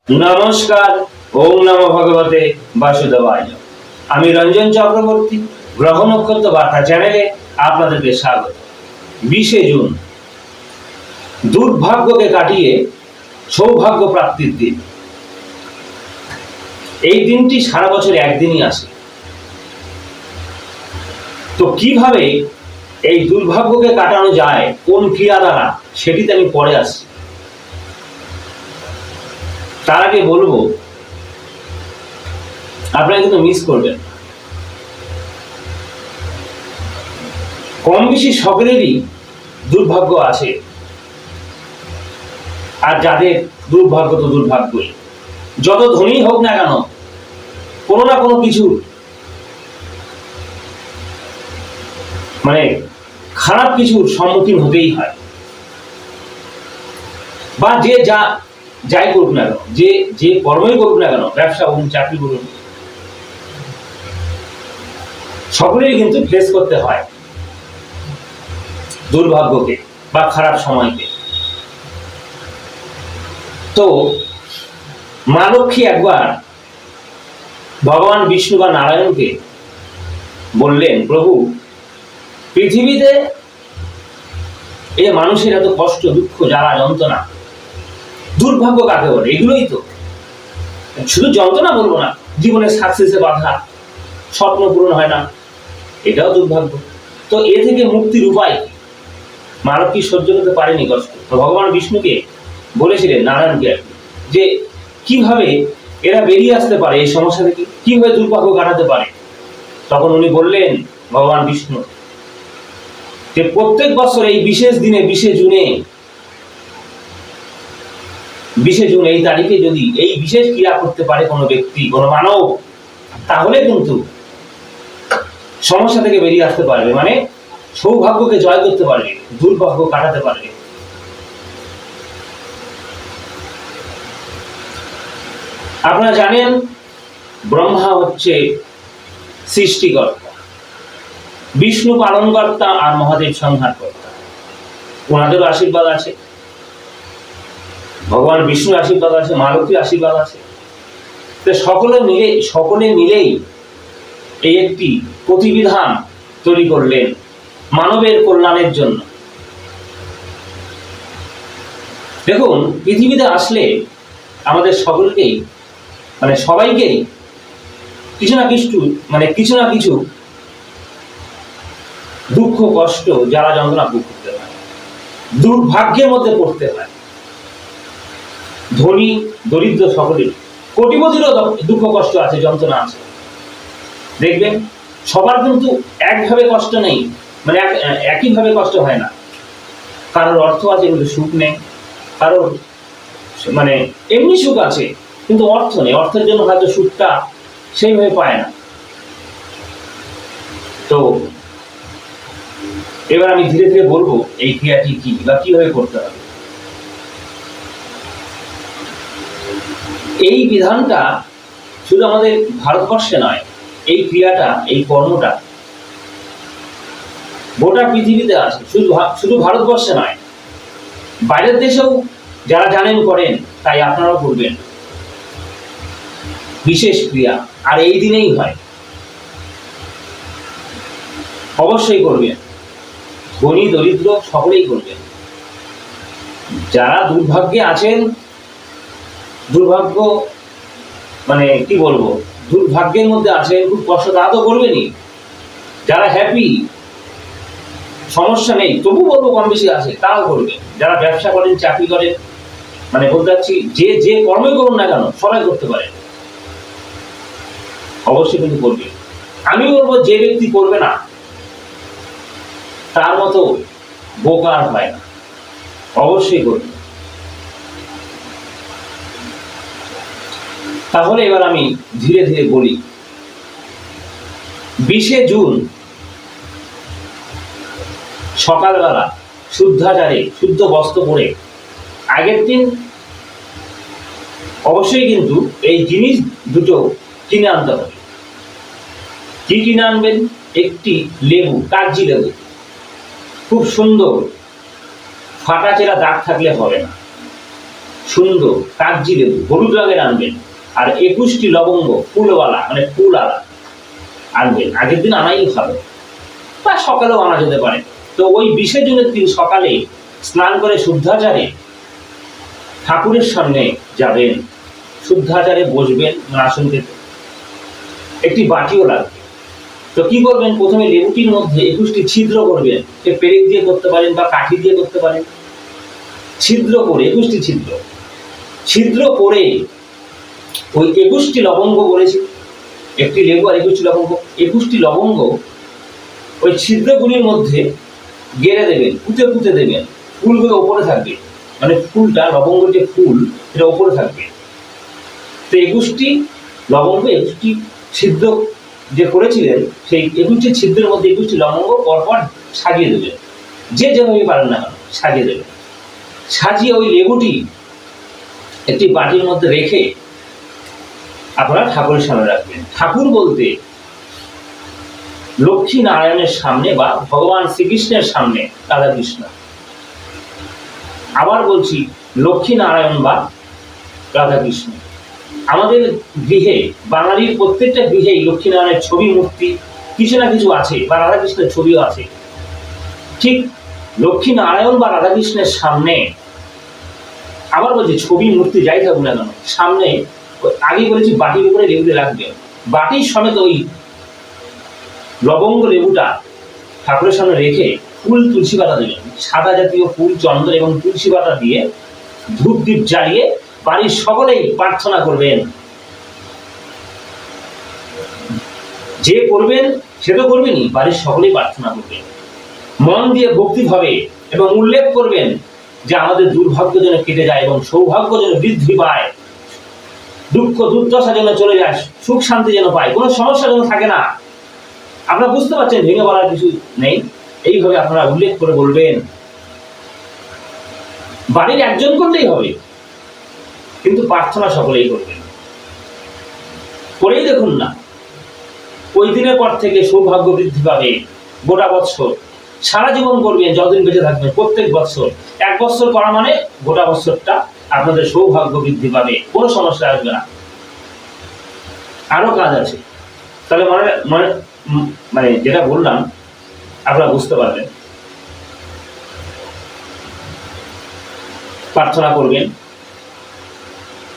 নমস্কার। ওম নমো ভগবতে বাসুদেবায়। আমি রঞ্জন চক্রবর্তী, গ্রহ নক্ষত্র বার্তা চ্যানেলে আপনাদেরকে স্বাগত। 20 জুন দুর্ভাগ্যকে কাটিয়ে সৌভাগ্য প্রাপ্তির দিন। এই দিনটি সারা বছর একদিনই আসে। তো কিভাবে এই দুর্ভাগ্যকে কাটানো যায়, কোন ক্রিয়া দ্বারা, সেটিতে আমি পরে আসছি। তার আগে বলবো, আপনারা কিন্তু মিস করবেন। কম বেশি সকলেরই দুর্ভাগ্য আছে, আর যাদের দুর্ভাগ্য তো দুর্ভাগ্যই। যত ধনী হোক না কেন, কোনো না কোনো কিছু খারাপ কিছুর সম্মুখীন হতেই হয়। বা যে যাই করুক না কেন, যে কর্মই করুক না কেন, ব্যবসা বলুন, চাকরি বলুন, সকলেরই কিন্তু ফেস করতে হয় দুর্ভাগ্যকে বা খারাপ সময়কে। তো মা লক্ষ্মী একবার ভগবান বিষ্ণু বা নারায়ণকে বললেন, প্রভু, পৃথিবীতে এই মানুষের এত কষ্ট, দুঃখ, জ্বালা, যন্ত্রণা, দুর্ভাগ্য কাকে বলে? এগুলোই তো। শুধু যন্ত্রণা বলবো না, জীবনে সাকসেসে বাধা, স্বপ্ন পূরণ হয় না, এটাও দুর্ভাগ্য। তো এ থেকে মুক্তির উপায় মা লক্ষ্মী সহ্য করতে পারেনি কষ্ট। তো ভগবান বিষ্ণুকে বলেছিলেন, নারায়ণকে, যে কিভাবে এরা বেরিয়ে আসতে পারে এই সমস্যা থেকে, কিভাবে দুর্ভাগ্য কাটাতে পারে। তখন উনি বললেন, ভগবান বিষ্ণু, যে প্রত্যেক বছর এই বিশেষ দিনে 20 জুন এই তারিখে যদি এই বিশেষ ক্রিয়া করতে পারে কোনো ব্যক্তি, কোনো মানব, তাহলে কিন্তু সমস্যা থেকে বেরিয়ে আসতে পারবে, সৌভাগ্যকে জয় করতে পারবে, দুর্ভাগ্য কাটাতে পারবে। আপনারা জানেন, ব্রহ্মা হচ্ছে সৃষ্টিকর্তা, বিষ্ণু পালনকর্তা, আর মহাদেব সংহারকর্তা। ওনাদেরও আশীর্বাদ আছে, ভগবান বিষ্ণুর আশীর্বাদ আছে, মা লক্ষ্মীর আশীর্বাদ আছে। তো সকলে মিলেই এই একটি প্রতিবিধান তৈরি করলেন মানবের কল্যাণের জন্য। দেখুন, পৃথিবীতে আসলে আমাদের সকলকেই, সবাইকেই কিছু না কিছু দুঃখ, কষ্ট, জ্বালা, যন্ত্রণা ভোগ করতে হয়, দুর্ভাগ্যের মধ্যে পড়তে হয়। ধনী দরিদ্র সকলের, কোটিপতিরও দুঃখ কষ্ট আছে, যন্ত্রণা আছে। দেখবেন সবার কিন্তু একভাবে কষ্ট নেই, একইভাবে কষ্ট হয় না। কারোর অর্থ আছে কিন্তু সুখ নেই, কারোর এমনি সুখ আছে কিন্তু অর্থ নেই, অর্থের জন্য হয়তো সুখটা সেইভাবে পায় না। তো এবার আমি ধীরে ধীরে বলবো এই ক্রিয়াটি কি বা কিভাবে করতে হবে। এই বিধানটা শুধু আমাদের ভারতবর্ষে নয়, এই ক্রিয়াটা, এই কর্মটা গোটা পৃথিবীতে আছে, শুধু ভারতবর্ষে নয়, বাইরের দেশেও যারা জানেন করেন, তাই আপনারাও করবেন। বিশেষ ক্রিয়া, আর এই দিনেই হয়, অবশ্যই করবেন। ধনী দরিদ্র সকলেই করবেন। যারা দুর্ভাগ্যে আছেন, দুর্ভাগ্য কি বলবো, দুর্ভাগ্যের মধ্যে আছেন, খুব কষ্ট, তারা তো করবেনই। যারা হ্যাপি, সমস্যা নেই, তবু বলবো কম বেশি আছে, তারাও করবে। যারা ব্যবসা করেন, চাকরি করেন, বলতে চাচ্ছি, যে কর্মই করুন না কেন, সবাই করতে পারে, অবশ্যই কিন্তু করবে। আমি বলবো, যে ব্যক্তি করবে না, তার মতো বোকা আর হয় না, অবশ্যই করবে। তাহলে এবার আমি ধীরে ধীরে বলি। 20 জুন সকালবেলা শুদ্ধাচারে, শুদ্ধ বস্ত্র পরে, আগের দিন অবশ্যই কিন্তু এই জিনিস দুটো কিনে আনতে হবে। কি কিনে আনবেন? একটি লেবু, কাগজি লেবু, খুব সুন্দর, ফাটা চেরা দাগ থাকলে হবে না, সুন্দর কাগজি লেবু হলুদ রঙের আনবেন, আর 21টি লবঙ্গ ফুলওয়ালা মানে ফুলওয়ালা আনবেন। আগের দিন আনাই ভালো, বা সকালেও আনা যেতে পারে। তো ওই 20 জুনের দিন সকালে স্নান করে শুদ্ধাচারে ঠাকুরের সামনে যাবেন, শুদ্ধাচারে বসবেন, আসন থেকে একটি বাটিও লাগবে। তো কি করবেন, প্রথমে লেবুটির মধ্যে 21টি ছিদ্র করবেন, সে পেরেক দিয়ে করতে পারেন বা কাঠি দিয়ে করতে পারেন। ছিদ্র করে 21টি ছিদ্র করে ওই 21টি লবঙ্গ বলেছি, একটি লেবু আর 21টি লবঙ্গ, 21টি লবঙ্গ ওই ছিদ্রগুলির মধ্যে গেড়ে দেবেন, পুঁতে পুঁতে দেবেন। ফুলগুলো ওপরে থাকবে, মানে ফুলটা লবঙ্গ যে ফুল এটা ওপরে থাকবে। তো 21টি লবঙ্গ 21টি ছিদ্র যে করেছিলেন, সেই 21টি ছিদ্রের মধ্যে 21টি লবঙ্গ পরপর সাজিয়ে দেবেন, যে যেভাবে পারেন না সাজিয়ে দেবেন। সাজিয়ে ওই লেবুটি একটি বাটির মধ্যে রেখে আপনারা ঠাকুরের সামনে রাখবেন। ঠাকুর বলতে লক্ষ্মী নারায়ণের সামনে বা ভগবান শ্রীকৃষ্ণের সামনে রাধাকৃষ্ণ। আবার বলছি, লক্ষ্মী নারায়ণ বা রাধাকৃষ্ণ। আমাদের গৃহে, বাঙালির প্রত্যেকটা গৃহেই লক্ষ্মী নারায়ণের ছবি মূর্তি কিছু না কিছু আছে, বা রাধাকৃষ্ণের ছবিও আছে। ঠিক লক্ষ্মী নারায়ণ বা রাধাকৃষ্ণের সামনে, আবার বলছি ছবি মূর্তি যাই থাকুক না কেন, সামনে আগে বলেছি বাটির উপরে লেবুটা রাখবেন। বাটির সমেত ওই লবঙ্গ লেবুটা ঠাকুরের সামনে রেখে ফুল তুলসী পাতা দেবেন, সাদা জাতীয় ফুল, চন্দন এবং তুলসী পাতা দিয়ে ধূপ দীপ জ্বালিয়ে বাড়ির সকলেই প্রার্থনা করবেন। যে করবেন সে তো করবেনই, বাড়ির সকলেই প্রার্থনা করবেন মন দিয়ে ভক্তিভাবে, এবং উল্লেখ করবেন যে আমাদের দুর্ভাগ্য যেন কেটে যায় এবং সৌভাগ্য যেন বৃদ্ধি পায়, দুঃখ দুর্দশা যেন চলে যায়, সুখ শান্তি যেন পায়, কোনো সমস্যা যেন থাকে না। আপনারা বুঝতে পারছেন, ভেঙে বলার কিছু নেই। এইভাবে আপনারা উল্লেখ করে বলবেন। বাড়ির একজন করলেই হবে, কিন্তু প্রার্থনা সকলেই করবেন। করেই দেখুন না, ওই দিনের পর থেকে সৌভাগ্য বৃদ্ধি পাবে। গোটা বৎসর সারা জীবন করবেন, যতদিন বেঁচে থাকবেন, প্রত্যেক বৎসর 1 বৎসর করা মানে গোটা বৎসরটা আপনাদের সৌভাগ্য বৃদ্ধি পাবে, কোনো সমস্যা আসবে না। আরো কাজ আছে, তাহলে মানে যেটা বললাম আপনারা বুঝতে পারবেন। প্রার্থনা করবেন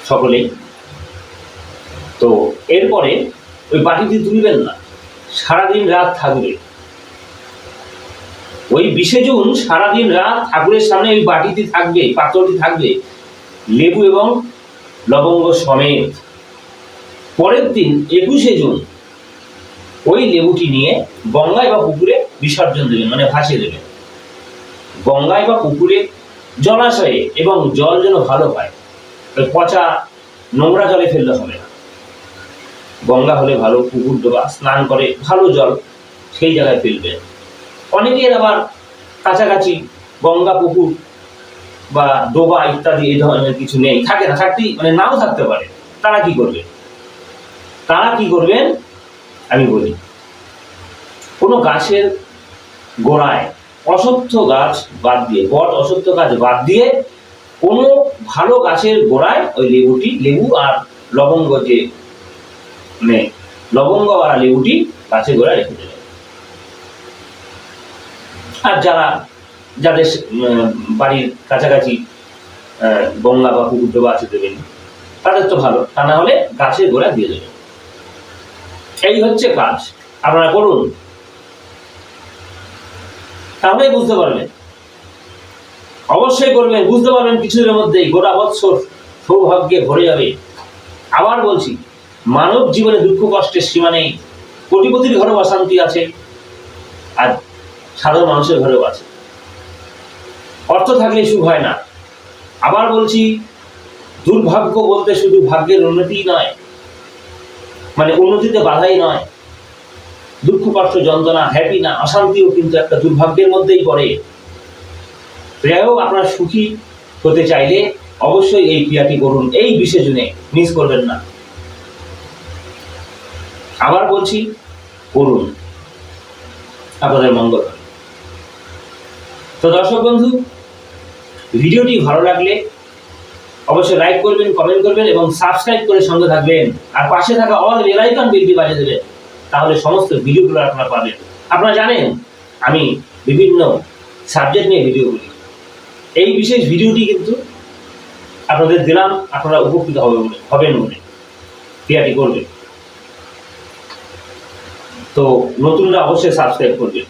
সকলেই। তো এরপরে ওই বাটিটি তুলবেন না, সারাদিন রাত থাকবে। ওই 20 জুন সারাদিন রাত ঠাকুরের সামনে ওই বাটিটি থাকবে, পাত্রটি থাকবে লেবু এবং লবঙ্গ সমেত। পরের দিন 21 জুন ওই লেবুটি নিয়ে গঙ্গায় বা পুকুরে বিসর্জন দেবেন, মানে ভাসিয়ে দেবেন। গঙ্গায় বা পুকুরে, জলাশয়ে, এবং জল যেন ভালো হয়, পচা নোংরা জলে ফেললে হবে না। গঙ্গা হলে ভালো, পুকুর ডোবা স্নান করে ভালো জল সেই জায়গায় ফেলবেন। অনেকের আবার কাছাকাছি গঙ্গা, পুকুর বা ডোবা ইত্যাদি এই ধরনের কিছু নেই, থাকে না, থাকতেই মানে নাও থাকতে পারে। তারা কি করবেন আমি বলি। কোনো গাছের গোড়ায় অশ্বত্থ গাছ বাদ দিয়ে, বট অশ্বত্থ গাছ বাদ দিয়ে, কোনো ভালো গাছের গোড়ায় ওই লেবু আর লবঙ্গ, যে মানে লবঙ্গ আর লেবুটি গাছের গোড়ায় রেখে দেবেন। আর যাদের বাড়ির কাছাকাছি গঙ্গা বা পুকুর ডোবা আছে দেবেন, তাদের তো ভালো, তা না হলে গাছের গোড়া দিয়ে দেবেন। এই হচ্ছে কাজ, আপনারা করুন, তাহলেই বুঝতে পারবেন। অবশ্যই করবেন, বুঝতে পারবেন কিছুদিনের মধ্যেই গোটা বৎসর সৌভাগ্যে ভরে যাবে। আবার বলছি, মানব জীবনে দুঃখ কষ্টের সীমা নেই। কোটিপতির ঘরেও অশান্তি আছে, আর সাধারণ মানুষের ঘরেও আছে। অর্থ থাকলে সুখ হয় না। আবার বলছি, দুর্ভাগ্য বলতে শুধু ভাগ্যের উন্নতি নয়, মানে উন্নতিতে বাধাই নয়। দুঃখ কষ্ট যন্ত্রণা, হ্যাপি না, অশান্তিও কিন্তু একটা দুর্ভাগ্যের মধ্যেই পড়ে। যাই হোক, আপনারা সুখী হতে চাইলে অবশ্যই এই ক্রিয়াটি করুন, এই 20 জুনে মিস করবেন না। আবার বলছি, করুন, আপনাদের মঙ্গল হবে। তো দর্শক বন্ধু, ভিডিওটি ভালো লাগলে অবশ্যই লাইক করবেন, কমেন্ট করবেন এবং সাবস্ক্রাইব করে সঙ্গে থাকবেন। আর পাশে থাকা অল বেল আইকন বিলটি বাজিয়ে দেবেন, তাহলে সমস্ত ভিডিওগুলো আপনারা পাবেন। আপনারা জানেন আমি বিভিন্ন সাবজেক্ট নিয়ে ভিডিও করি। এই বিশেষ ভিডিওটি কিন্তু আপনাদের দিলাম, আপনারা উপকৃত হবেন বলে ক্রিয়াটি করবেন। তো নতুনরা অবশ্যই সাবস্ক্রাইব করবেন।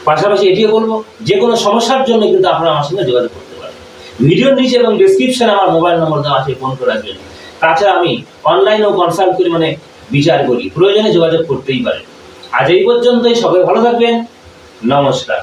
পাশাপাশি এটিও বলবো, যে কোনো সমস্যার জন্য কিন্তু আপনারা আমার সঙ্গে যোগাযোগ করতে পারেন। ভিডিওর নিচে এবং ডেসক্রিপশনে আমার মোবাইল নম্বর দেওয়া আছে, ফোন করে রাখবেন। তাছাড়া আমি অনলাইনেও কনসাল্ট করি, মানে বিচার করি, প্রয়োজনে যোগাযোগ করতেই পারেন। আজ এই পর্যন্তই, সকলে ভালো থাকবেন। নমস্কার।